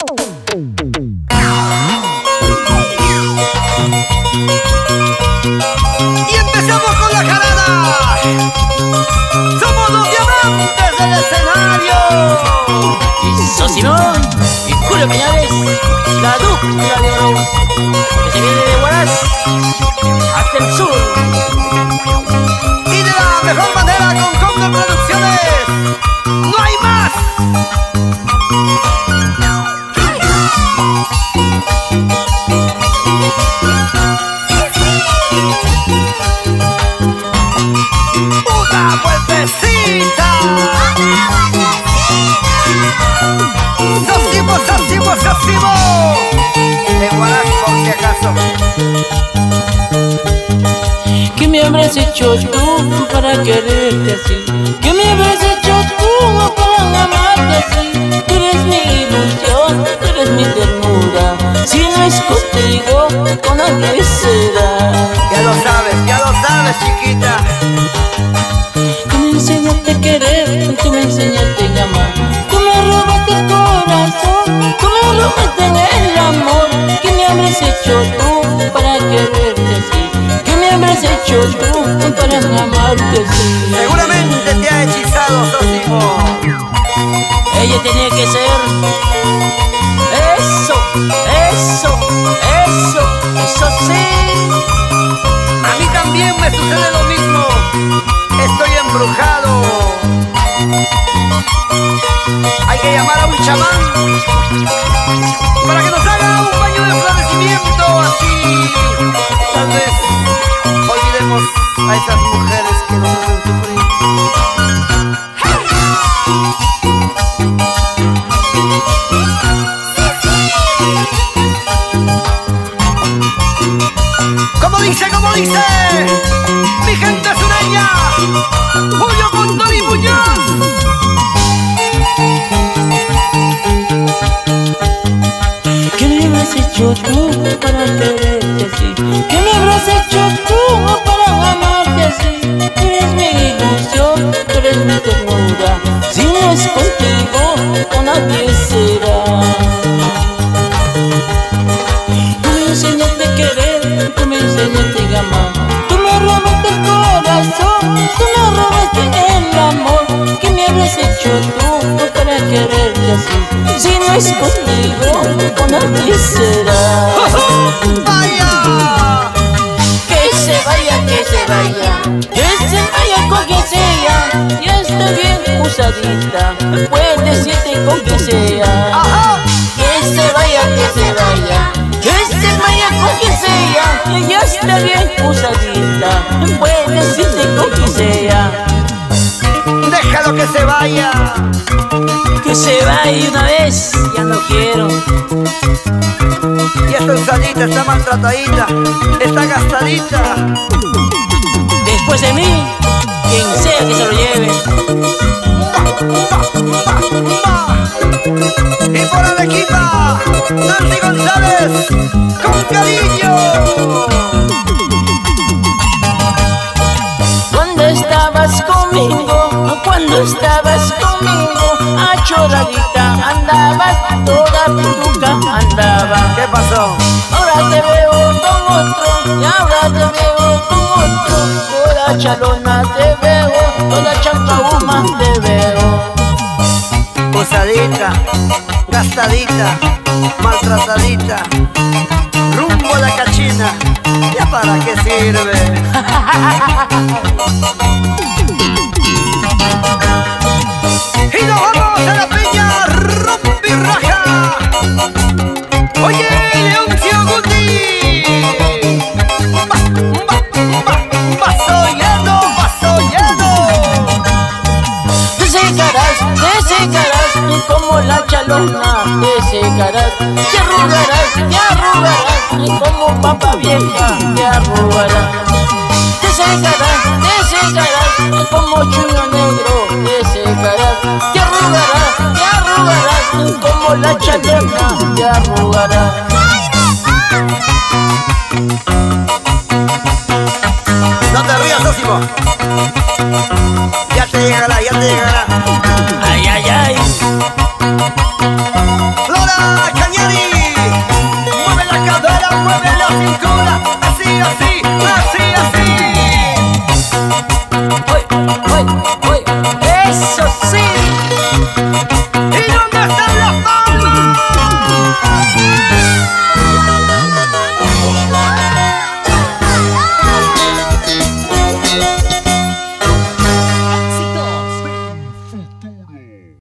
Y empezamos con la jalada. Somos los diamantes del escenario. Y Sosimón y Julio Peñales, la dupla de oro que se viene de Huaraz hasta el sur. Y de la mejor manera con Condor Producciones. ¡No hay más! ¡Una vueltecita! ¡Sosimo, sosimo, sosimo! De Huaraz por si acaso. ¿Qué me habrás hecho tú para quererte así? ¿Qué me habrás hecho tú para amarte así? Tú eres mi ilusión, tú eres mi ternura. Si no es contigo, con nadie será. Ya lo sabes, chiquita. Tú me enseñaste a querer, tú me enseñaste a amar. Tú me robaste el corazón, tú me robaste el amor. ¿Qué me habrás hecho tú para quererte así? ¿Qué me habrás hecho tú para amarte así? Seguramente te ha hechizado, Sosimo. Ella tenía que ser eso, eso, eso, eso sí. A mí también me sucede lo mismo. Estoy embrujado. Hay que llamar a un chamán para que nos haga un baño de florecimiento. Así tal vez olvidemos a esas mujeres que nos hacen sufrir. Como dice mi gente sureña, Julio Condor y Muñoz. ¿Qué me habrás hecho tú para quererte así? ¿Qué me habrás hecho tú para amarte así? Tú eres mi ilusión, tú eres mi ternura. Si no es contigo, con nadie será. Tú me enseñaste a querer, tú me enseñaste a amar. Tú me robaste el corazón, tú me robaste el amor. ¿Qué me habrás hecho tú para quererte así? Si no es contigo, con nadie será. ¡Vaya! Que se vaya, que se vaya, que se vaya con quien sea. Ya está bien usadita, puedes decirte con quien sea. ¡Ajá! Que se vaya, que se vaya, que se vaya con quien sea. Ya está bien usadita, puedes decirte con quien sea. Déjalo que se vaya. Que se vaya una vez, ya no quiero. Y esta usadita está maltratadita, está gastadita. Después de mí, quien sea que se lo lleve. Y por Arequipa, Nancy González, con cariño. Cuando estabas conmigo, achoradita andabas, toda pintuca andaba. ¿Qué pasó? Ahora te veo con otro, y ahora te veo con otro. Toda chalona te veo, toda champaúma te veo. Usadita, gastadita, maltratadita, rumbo a la cachina. ¿Ya para qué sirve? Y nos vamos a la peña Rompirraja. Oye, Leoncio Guti. Vaso lleno. Te secarás como la chalona, te secarás, te arrugarás como papa vieja, te arrugarás. Te secarás como chuño negro, te secarás, te arrugarás como la chalona, te arrugarás.